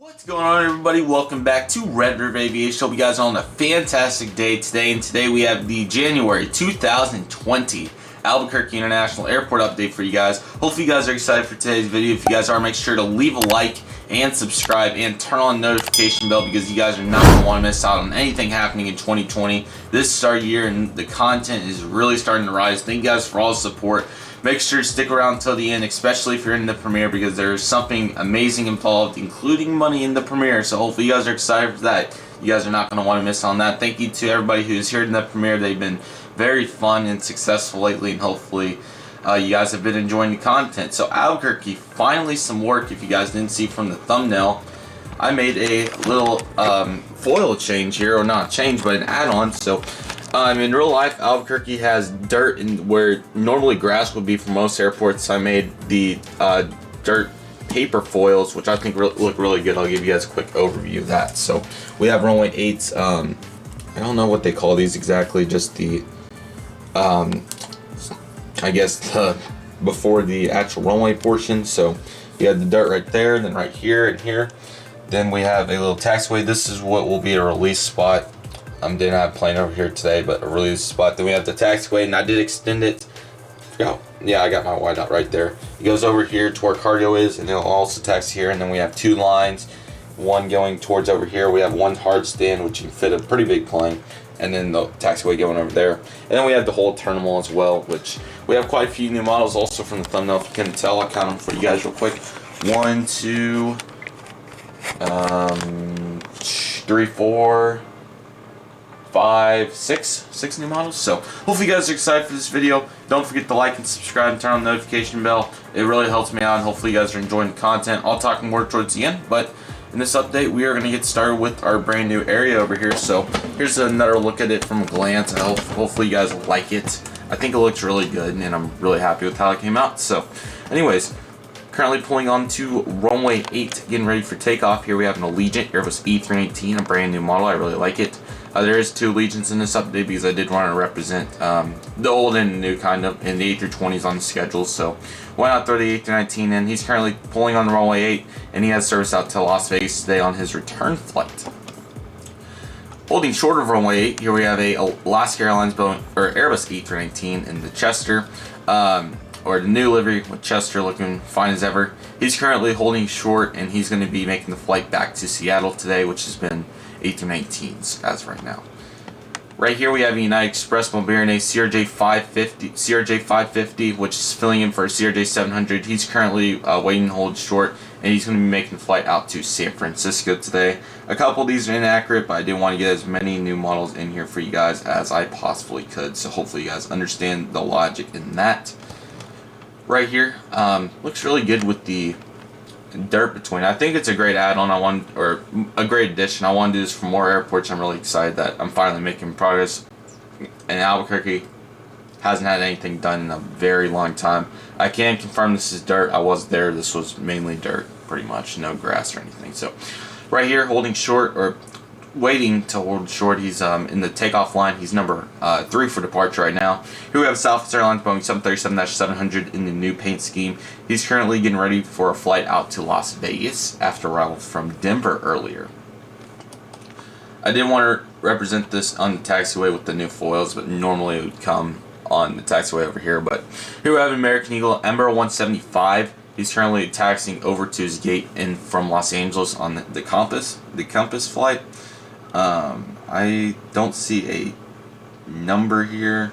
What's going on, everybody? Welcome back to Red River Aviation. Hope you guys are on a fantastic day today. And today we have the January 2020 Albuquerque International Airport update for you guys. Hopefully you guys are excited for today's video. If you guys are, make sure to leave a like and subscribe and turn on the notification bell because you guys are not going to want to miss out on anything happening in 2020. This is our year and the content is really starting to rise. Thank you guys for all the support. Make sure to stick around until the end, especially if you're in the premiere, because there's something amazing involved, including money in the premiere. So hopefully you guys are excited for that. You guys are not going to want to miss on that. Thank you to everybody who's here in the premiere. They've been very fun and successful lately, and hopefully you guys have been enjoying the content. So Albuquerque, finally some work. If you guys didn't see from the thumbnail, I made a little foil change here, or not change, but an add-on. So in real life, Albuquerque has dirt in where normally grass would be for most airports. I made the dirt paper foils, which I think look really good. I'll give you guys a quick overview of that. So we have Runway 8's, I don't know what they call these exactly, just the, I guess, before the actual runway portion. So you have the dirt right there, and then right here and here. Then we have a little taxiway. This is what will be a release spot. Didn't have a plane over here today, but a release spot. Then we have the taxiway, and I did extend it. Yeah, I got my whiteout right there. It goes over here to where cargo is, and it'll also taxi here. And then we have two lines, one going towards over here. We have one hard stand, which can fit a pretty big plane, and then the taxiway going over there. And then we have the whole terminal as well, which we have quite a few new models also from the thumbnail. If you couldn't tell, I'll count them for you guys real quick. 1, 2, 3, 4, 5, 6 new models. So hopefully you guys are excited for this video. Don't forget to like and subscribe and turn on the notification bell. It really helps me out, and hopefully you guys are enjoying the content. I'll talk more towards the end, but in this update we are going to get started with our brand new area over here. So here's another look at it from a glance. Hopefully you guys like it. I think it looks really good, and I'm really happy with how it came out. So anyways, currently pulling on to runway 8, getting ready for takeoff. Here we have an Allegiant Airbus E318, a brand new model. I really like it. There is two Allegiants in this update because I did want to represent the old and the new kind of, and the A320s on the schedule. So why not throw the A319 in? He's currently pulling on runway 8, and he has service out to Las Vegas today on his return flight. Holding short of runway 8, here we have a Alaska Airlines Boeing or Airbus E319 in the Chester, or the new livery with Chester looking fine as ever. He's currently holding short, and he's going to be making the flight back to Seattle today, which has been A319s as of right now. Right here we have a United Express Mobility CRJ 550, which is filling in for a CRJ 700. He's currently waiting to hold short, and he's going to be making the flight out to San Francisco today. A couple of these are inaccurate, but I did want to get as many new models in here for you guys as I possibly could, so hopefully you guys understand the logic in that. Right here, looks really good with the dirt between. I think it's a great add-on. Or a great addition. I want to do this for more airports. I'm really excited that I'm finally making progress. And Albuquerque hasn't had anything done in a very long time. I can confirm this is dirt. I was there. This was mainly dirt, pretty much. No grass or anything. So, right here, holding short, or waiting to hold short. He's in the takeoff line. He's number 3 for departure right now. Here we have Southwest Airlines Boeing 737-700 in the new paint scheme. He's currently getting ready for a flight out to Las Vegas after arrival from Denver earlier. I didn't want to represent this on the taxiway with the new foils, but normally it would come on the taxiway over here. But here we have American Eagle Ember 175. He's currently taxiing over to his gate in from Los Angeles on the Compass flight. I don't see a number here.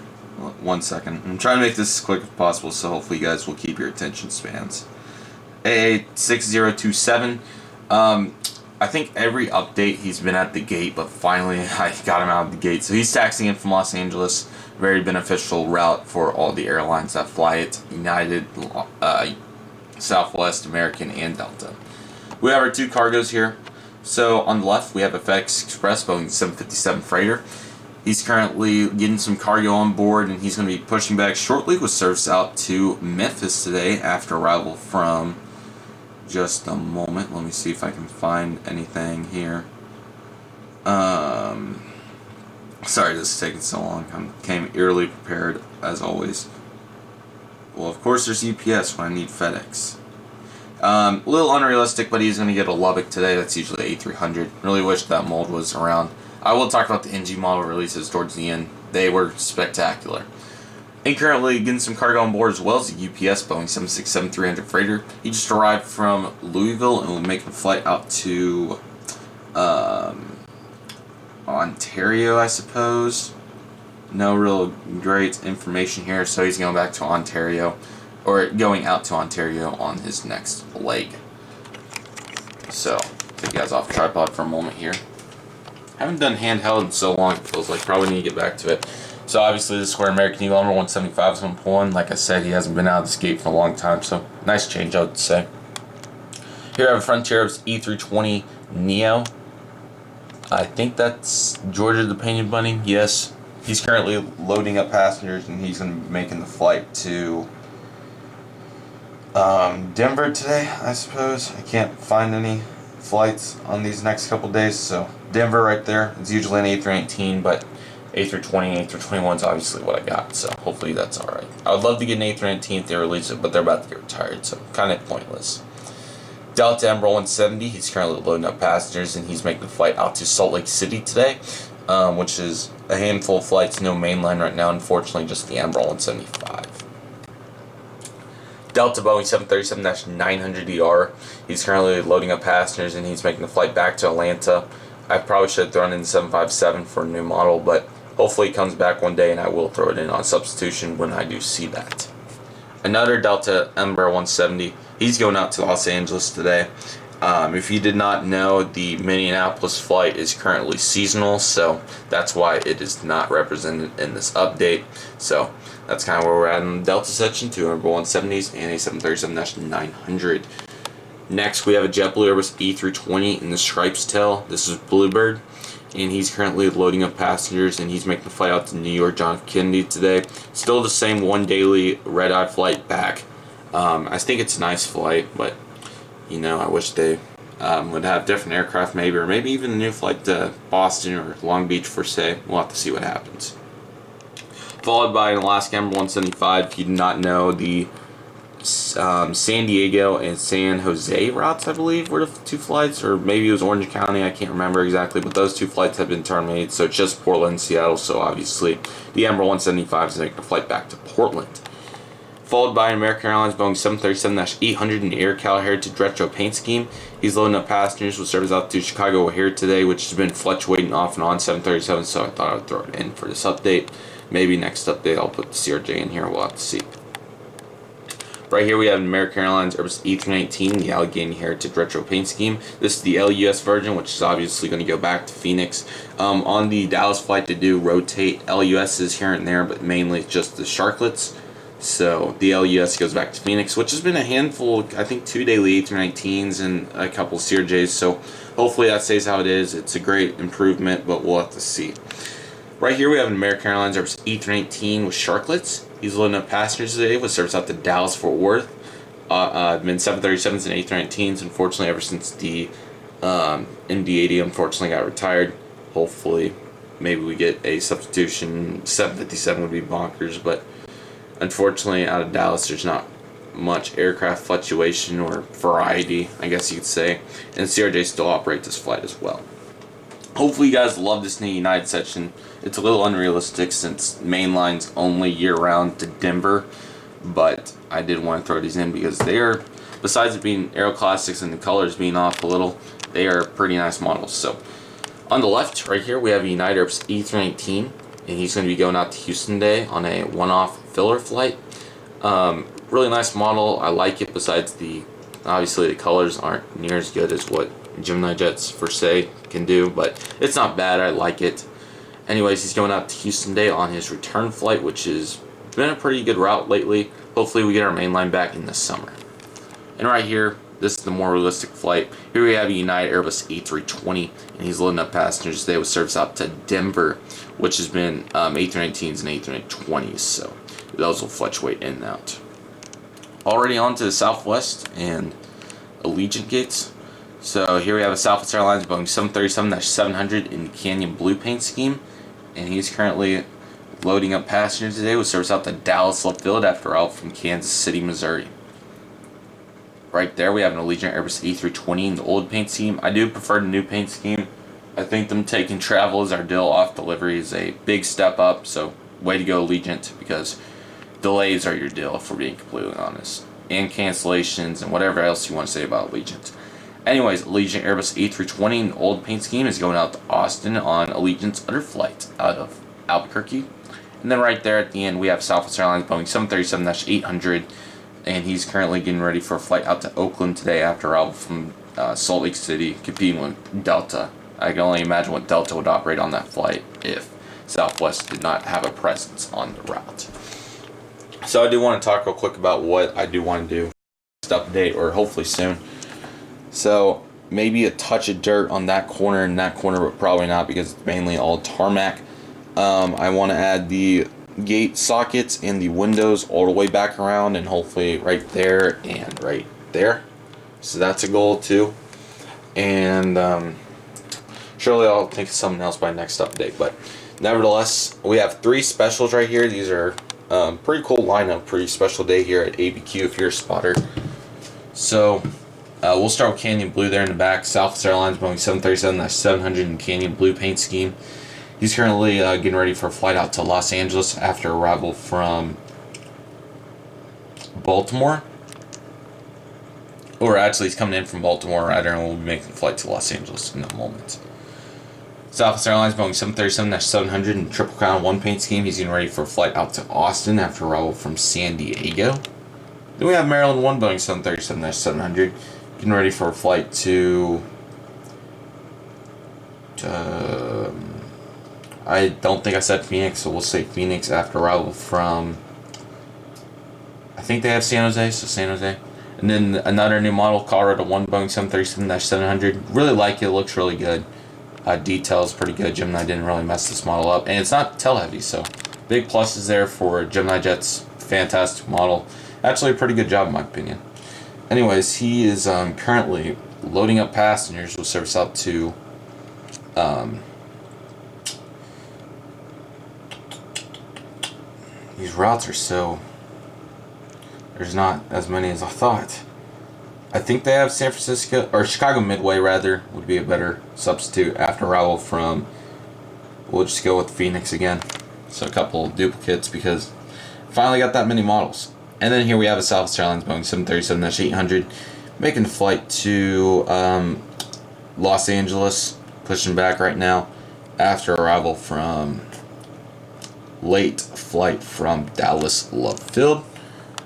One second. I'm trying to make this as quick as possible, so hopefully you guys will keep your attention spans. AA6027. I think every update he's been at the gate, but finally I got him out of the gate. So he's taxiing in from Los Angeles. Very beneficial route for all the airlines that fly it. United, Southwest, American, and Delta. We have our two cargos here. So on the left we have a FedEx Express Boeing 757 freighter. He's currently getting some cargo on board, and he's going to be pushing back shortly with service out to Memphis today after arrival from, just a moment, let me see if I can find anything here. Sorry this is taking so long. I came eerily prepared as always. Well, of course there's UPS when I need FedEx. A little unrealistic, but he's going to get a Lubbock today. That's usually A300. Really wish that mold was around. I will talk about the NG model releases towards the end. They were spectacular. And currently getting some cargo on board as well as the UPS Boeing 767-300 freighter. He just arrived from Louisville and will make a flight out to Ontario, I suppose. No real great information here, so he's going back to Ontario, or going out to Ontario on his next leg. So, take you guys off the tripod for a moment here. Haven't done handheld in so long, it feels like. Probably need to get back to it. So obviously this is where American Eagle number 175 is going to pull in. Like I said, he hasn't been out of this gate for a long time, so nice change, I would say. Here I have a Frontier E320 Neo. I think that's Georgia the Painted Bunny. Yes. He's currently loading up passengers, and he's going to be making the flight to Denver today, I suppose. I can't find any flights on these next couple days, so Denver right there. It's usually an A319, but A320, A321 is obviously what I got, so hopefully that's alright. I would love to get an A319 if they release it, but they're about to get retired, so kind of pointless. Delta Embraer 170, he's currently loading up passengers, and he's making the flight out to Salt Lake City today, which is a handful of flights, no mainline right now, unfortunately, just the Embraer 175. Delta Boeing 737-900ER, he's currently loading up passengers, and he's making the flight back to Atlanta. I probably should have thrown in the 757 for a new model, but hopefully it comes back one day, and I will throw it in on substitution when I do see that. Another Delta Embraer 170, he's going out to Los Angeles today. If you did not know, the Minneapolis flight is currently seasonal, so that's why it is not represented in this update. So that's kind of where we're at in the Delta section, two Embraer 170s and a 737-900. Next, we have a JetBlue Airbus E320 in the Stripes tail. This is Bluebird, and he's currently loading up passengers, and he's making the flight out to New York John F. Kennedy today. Still the same one daily red-eye flight back. I think it's a nice flight, but you know, I wish they would have different aircraft, maybe, or maybe even a new flight to Boston or Long Beach for say. We'll have to see what happens. Followed by an Alaska Embraer 175. If you did not know, the San Diego and San Jose routes, I believe, were the two flights, or maybe it was Orange County, I can't remember exactly, but those two flights have been terminated, so it's just Portland and Seattle, so obviously the Embraer 175 is making a flight back to Portland. Followed by an American Airlines Boeing 737-800 in the Air Cal Heritage Retro Paint Scheme. He's loading up passengers with service out to Chicago O'Hare today, which has been fluctuating off and on 737, so I thought I would throw it in for this update. Maybe next update I'll put the CRJ in here, we'll have to see. Right here we have an American Airlines Airbus E319, the Allegheny Heritage Retro Paint Scheme. This is the LUS version, which is obviously going to go back to Phoenix. On the Dallas flight, they do rotate LUSs here and there, but mainly just the Sharklets. So the LUS goes back to Phoenix, which has been a handful, I think 2 daily A319s and a couple CRJs. So hopefully that stays how it is. It's a great improvement, but we'll have to see. Right here we have an American Airlines Airbus E319 with Sharklets. He's loading up passengers today with service out to Dallas Fort Worth. Been 737s and A319s, unfortunately, ever since the MD-80 unfortunately got retired. Hopefully, maybe we get a substitution. 757 would be bonkers, but unfortunately, out of Dallas, there's not much aircraft fluctuation or variety, I guess you could say. And CRJ still operate this flight as well. Hopefully you guys love this new United section. It's a little unrealistic since mainline's only year-round to Denver, but I did want to throw these in because they are, besides it being Aero Classics and the colors being off a little, they are pretty nice models. So on the left, right here, we have a United Airbus E319, and he's going to be going out to Houston today on a one-off filler flight. Really nice model. I like it. Besides obviously the colors aren't near as good as what Gemini jets per se can do, but it's not bad. I like it. Anyways, he's going out to Houston today on his return flight, which has been a pretty good route lately. Hopefully we get our main line back in the summer. And right here, this is the more realistic flight. Here we have a United Airbus A320, and he's loading up passengers today with service out to Denver, which has been A319s and A320s, so those will fluctuate in and out. Already on to the Southwest and Allegiant gates. So here we have a Southwest Airlines Boeing 737-700 in the Canyon Blue paint scheme, and he's currently loading up passengers today with service out to Dallas Love Field after out from Kansas City, Missouri. right there we have an Allegiant Airbus A320 in the old paint scheme. I do prefer the new paint scheme. I think them taking travel as our deal off delivery is a big step up, so way to go Allegiant, because delays are your deal, if we're being completely honest. And cancellations and whatever else you want to say about Allegiant. Anyways, Allegiant Airbus A320 in the old paint scheme is going out to Austin on Allegiant's underflight out of Albuquerque. And then right there at the end we have Southwest Airlines Boeing 737-800, and he's currently getting ready for a flight out to Oakland today after arrival from Salt Lake City, competing with Delta. I can only imagine what Delta would operate on that flight if Southwest did not have a presence on the route. So I do want to talk real quick about what I do want to do next update, or hopefully soon. So maybe a touch of dirt on that corner and that corner, but probably not, because it's mainly all tarmac. I want to add the gate sockets and the windows all the way back around, and hopefully right there and right there. So that's a goal too. And surely I'll think of something else by next update. But nevertheless, we have 3 specials right here. These are pretty cool lineup, pretty special day here at ABQ if you're a spotter. So we'll start with Canyon Blue there in the back. Southwest Airlines Boeing 737-700 in Canyon Blue paint scheme. He's currently getting ready for a flight out to Los Angeles after arrival from Baltimore. Or actually, he's coming in from Baltimore. I don't know, we'll be making the flight to Los Angeles in a moment. Southwest Airlines Boeing 737-700 in Triple Crown 1 paint scheme. He's getting ready for a flight out to Austin after arrival from San Diego. Then we have Maryland 1 Boeing 737-700 getting ready for a flight to I don't think I said Phoenix, so we'll say Phoenix after arrival from, I think they have San Jose, so San Jose. And then another new model, Colorado 1 Boeing 737-700. Really like it, looks really good. Details pretty good. Gemini didn't really mess this model up, and it's not tail heavy, so big pluses there for Gemini Jets. Fantastic model. Actually a pretty good job in my opinion. Anyways, he is currently loading up passengers. We'll service out to these routes are so, there's not as many as I thought. I think they have San Francisco, or Chicago Midway rather, would be a better substitute after arrival from, we'll just go with Phoenix again. So a couple of duplicates because finally got that many models. And then here we have a Southwest Airlines Boeing 737-800 making the flight to Los Angeles, pushing back right now after arrival from late flight from Dallas Love Field.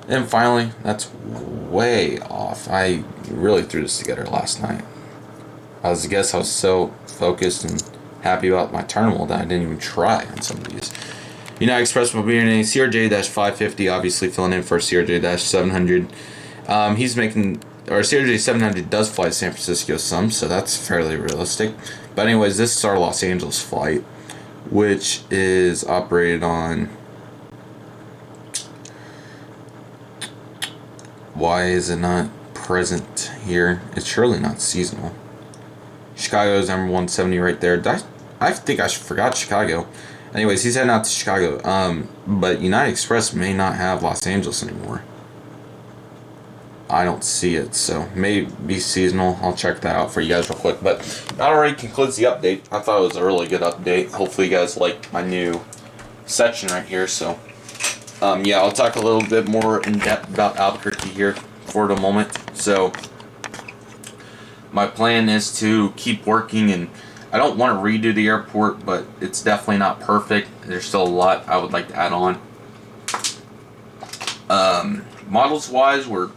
And finally, that's way off. I really threw this together last night. I guess I was so focused and happy about my terminal that I didn't even try on some of these. United Express Mobility CRJ-550, obviously filling in for CRJ-700. He's making, or CRJ-700 does fly to San Francisco some, so that's fairly realistic. But anyways, this is our Los Angeles flight, which is operated on, why is it not present here? It's surely not seasonal. Chicago's number 170 right there. I think I forgot Chicago. Anyways, he's heading out to Chicago. But United Express may not have Los Angeles anymore. I don't see it, so maybe seasonal. I'll check that out for you guys real quick. But that already concludes the update. I thought it was a really good update. Hopefully you guys liked my new section right here. So yeah, I'll talk a little bit more in depth about Albuquerque here for the moment. So my plan is to keep working, and I don't want to redo the airport, but it's definitely not perfect. There's still a lot I would like to add on. Models wise, we're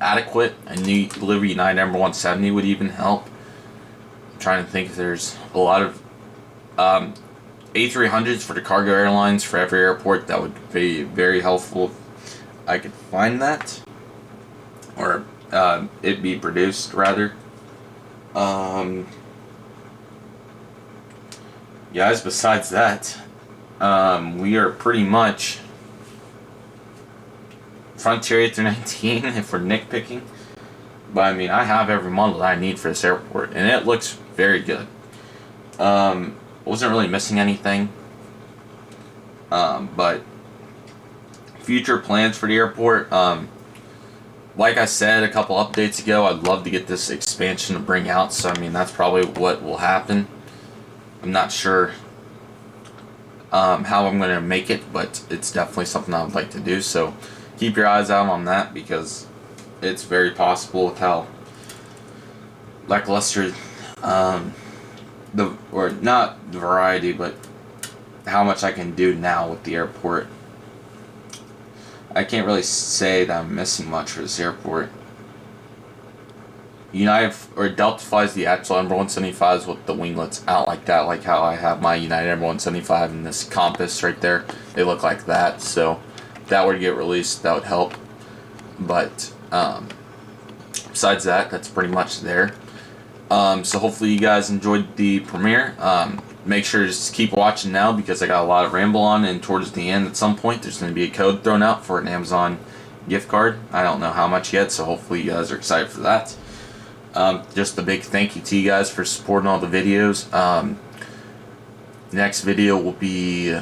adequate. A new delivery United number 170 would even help. I'm trying to think if there's a lot of A300s for the cargo airlines for every airport. That would be very helpful if I could find that, or it be produced rather. Guys, besides that, we are pretty much Frontier A319 if we're nitpicking. But I mean, I have every model that I need for this airport, and it looks very good. Wasn't really missing anything. But future plans for the airport. Like I said a couple updates ago, I'd love to get this expansion to bring out. So I mean, that's probably what will happen. I'm not sure how I'm going to make it, but it's definitely something I would like to do. So keep your eyes out on that, because it's very possible with how lackluster or not the variety, but how much I can do now with the airport. I can't really say that I'm missing much for this airport. United or Delta flies the actual number 175s with the winglets out like that, like how I have my United number 175 and this compass right there. They look like that, so if that were to get released, that would help. But besides that, that's pretty much there. So hopefully you guys enjoyed the premiere. Make sure to just keep watching now, because I got a lot of ramble on, and towards the end at some point there's going to be a code thrown out for an Amazon gift card. I don't know how much yet, so hopefully you guys are excited for that. Just a big thank you to you guys for supporting all the videos. Next video will be,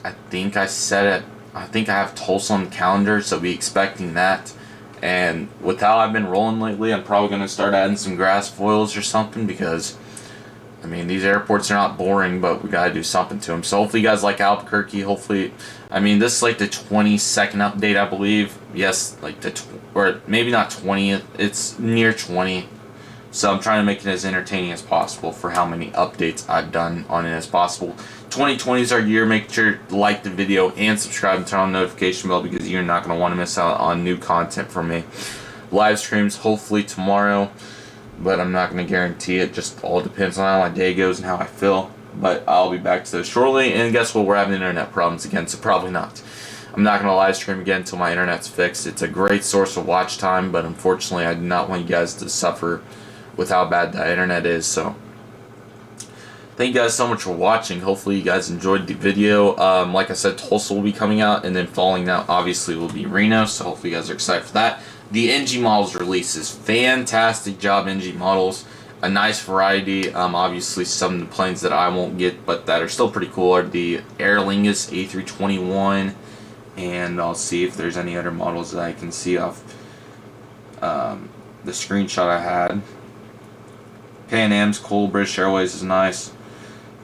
I think I have Tulsa on the calendar, so be expecting that. And with how I've been rolling lately, I'm probably going to start adding some grass foils or something, because I mean, these airports are not boring, but we gotta do something to them. So hopefully you guys like Albuquerque. Hopefully, I mean, this is like the 22nd update, I believe. Yes, like or maybe not 20th. It's near 20. So I'm trying to make it as entertaining as possible for how many updates I've done on it as possible. 2020 is our year. Make sure to like the video and subscribe and turn on the notification bell, because you're not gonna want to miss out on new content from me. Live streams hopefully tomorrow, but I'm not going to guarantee it. Just all depends on how my day goes and how I feel. But I'll be back to those shortly. And guess what? We're having internet problems again, so probably not. I'm not going to live stream again until my internet's fixed. It's a great source of watch time, but unfortunately I do not want you guys to suffer with how bad the internet is. So thank you guys so much for watching. Hopefully you guys enjoyed the video. Like I said, Tulsa will be coming out, and then following that obviously will be Reno. So hopefully you guys are excited for that. The NG Models releases. Fantastic job, NG Models. A nice variety. Obviously, some of the planes that I won't get, but that are still pretty cool, are the Aer Lingus A321. And I'll see if there's any other models that I can see off the screenshot I had. Pan Am's cool. British Airways is nice.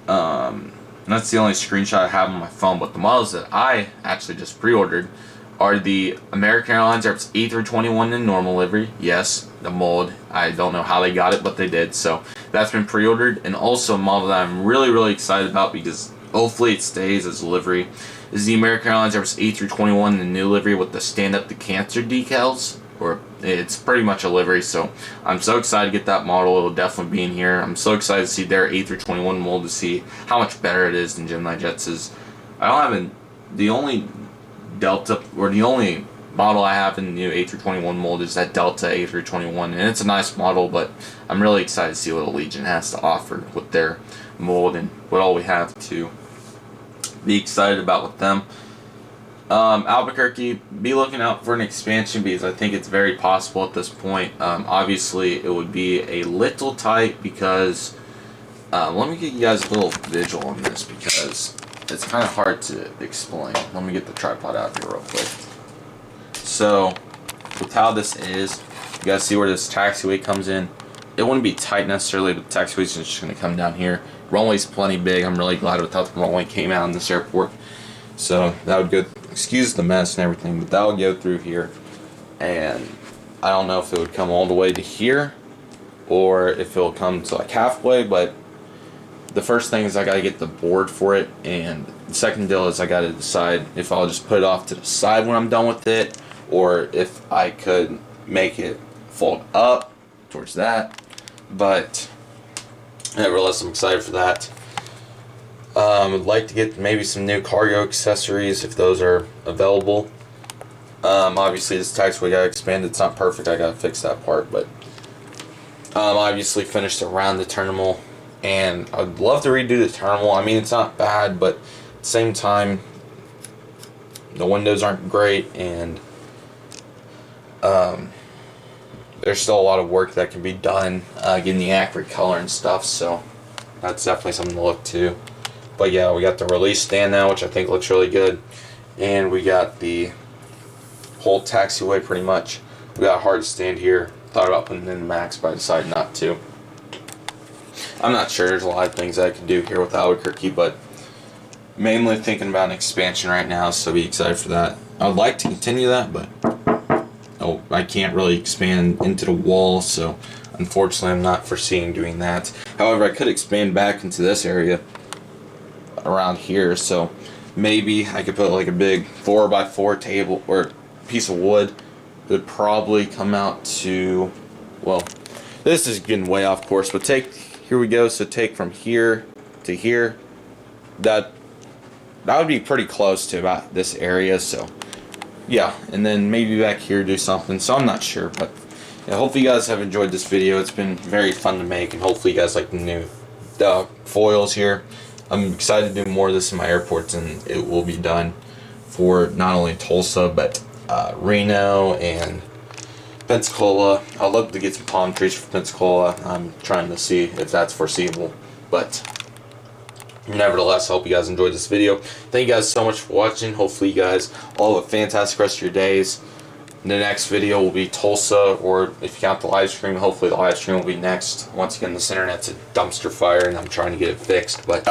That's the only screenshot I have on my phone. But the models that I actually just pre-ordered are the American Airlines Airbus A321 in normal livery. Yes, the mold. I don't know how they got it, but they did. So that's been pre-ordered. And also a model that I'm really, really excited about, because hopefully it stays as a livery, is the American Airlines Airbus A321 in the new livery with the stand-up to cancer decals. Or it's pretty much a livery, so I'm so excited to get that model. It'll definitely be in here. I'm so excited to see their A321 mold, to see how much better it is than Gemini Jets'. I don't have the only Delta, or the only model I have in the new A321 mold is that Delta A321, and it's a nice model, but I'm really excited to see what Allegiant has to offer with their mold and what all we have to be excited about with them. Albuquerque, be looking out for an expansion, because I think it's very possible at this point. Obviously it would be a little tight, because let me get you guys a little visual on this, because it's kind of hard to explain. Let me get the tripod out here real quick. So with how this is, you guys see where this taxiway comes in. It wouldn't be tight necessarily, but the taxiway is just going to come down here. Runway's plenty big. I'm really glad with how the runway came out in this airport. So that would go, excuse the mess and everything, but that would go through here. And I don't know if it would come all the way to here, or if it'll come to like halfway, but the first thing is I gotta get the board for it, and the second deal is I gotta decide if I'll just put it off to the side when I'm done with it, or if I could make it fold up towards that. But nevertheless, I'm excited for that. I'd like to get maybe some new cargo accessories if those are available. Obviously this taxiway got expanded. It's not perfect. I gotta fix that part, but obviously finished around the terminal, and I'd love to redo the terminal. I mean, it's not bad, but at the same time, the windows aren't great, and there's still a lot of work that can be done getting the accurate color and stuff. So that's definitely something to look to. But yeah, we got the release stand now, which I think looks really good. and we got the whole taxiway pretty much. We got a hard stand here. Thought about putting in the max, but I decided not to. I'm not sure. There's a lot of things I could do here with Albuquerque, but mainly thinking about an expansion right now, so be excited for that. I would like to continue that, but I can't really expand into the wall, so unfortunately I'm not foreseeing doing that. However, I could expand back into this area around here, so maybe I could put like a big 4x4 table or piece of wood. It would probably come out to, well, this is getting way off course, but here we go, so take from here to here. That would be pretty close to about this area, so yeah, and then maybe back here do something, so I'm not sure, but yeah, hopefully you guys have enjoyed this video. It's been very fun to make, and hopefully you guys like the new foils here. I'm excited to do more of this in my airports, and it will be done for not only Tulsa, but Reno and Pensacola. I'd love to get some palm trees for Pensacola. I'm trying to see if that's foreseeable, but nevertheless, I hope you guys enjoyed this video. Thank you guys so much for watching. Hopefully you guys all have a fantastic rest of your days. The next video will be Tulsa, or if you count the live stream, hopefully the live stream will be next. Once again, this internet's a dumpster fire and I'm trying to get it fixed. But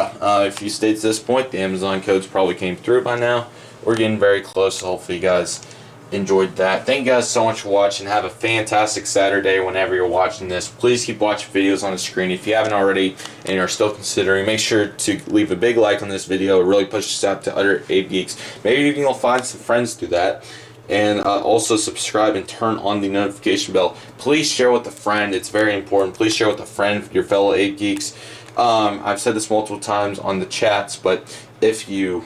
if you stayed to this point, the Amazon codes probably came through by now. We're getting very close, so hopefully you guys enjoyed that. Thank you guys so much for watching. Have a fantastic Saturday whenever you're watching this. Please keep watching videos on the screen. If you haven't already and are still considering, make sure to leave a big like on this video. It really pushes us out to other Ape Geeks. Maybe even you'll find some friends through that. And also subscribe and turn on the notification bell. Please share with a friend. It's very important. Please share with a friend, your fellow Ape Geeks. I've said this multiple times on the chats, but if you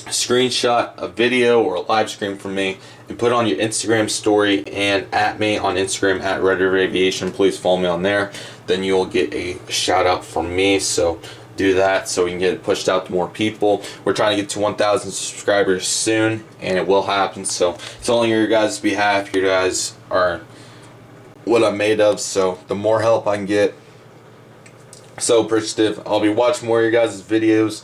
screenshot a video or a live stream from me and put it on your Instagram story and at me on Instagram at Aviation, please follow me on there, then you'll get a shout out from me. So do that so we can get it pushed out to more people. We're trying to get to 1,000 subscribers soon, and it will happen. So it's only your guys' behalf. You guys are what I'm made of, so the more help I can get, so appreciative. I'll be watching more of your guys' videos,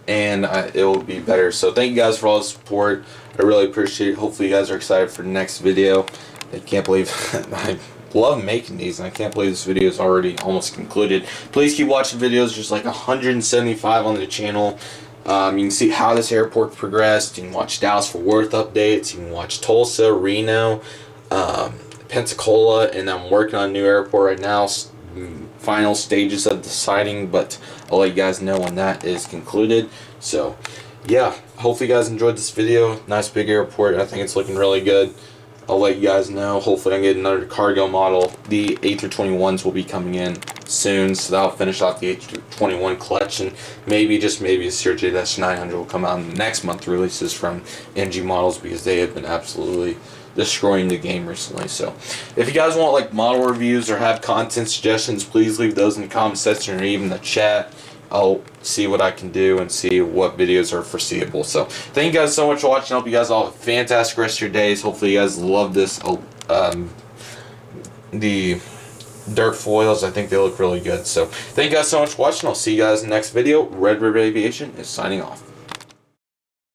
and it will be better. So thank you guys for all the support. I really appreciate it. Hopefully you guys are excited for the next video. I can't believe I love making these, and I can't believe this video is already almost concluded. Please keep watching videos. There's like 175 on the channel. You can see how this airport progressed. You can watch Dallas-Fort Worth updates. You can watch Tulsa, Reno, Pensacola, and I'm working on a new airport right now. Final stages of deciding, but I'll let you guys know when that is concluded. So yeah, hopefully you guys enjoyed this video. Nice big airport. I think it's looking really good. I'll let you guys know. Hopefully I can get another cargo model. The A321s will be coming in soon, so that'll finish off the A321 collection. Maybe, just maybe, a CRJ-900 will come out in the next month releases from MG models, because they have been absolutely destroying the game recently. So if you guys want like model reviews or have content suggestions, please leave those in the comment section or even the chat. I'll see what I can do and see what videos are foreseeable. So thank you guys so much for watching. I hope you guys all have a fantastic rest of your days. Hopefully you guys love this the dirt foils. I think they look really good. So thank you guys so much for watching. I'll see you guys in the next video. Red River Aviation is signing off.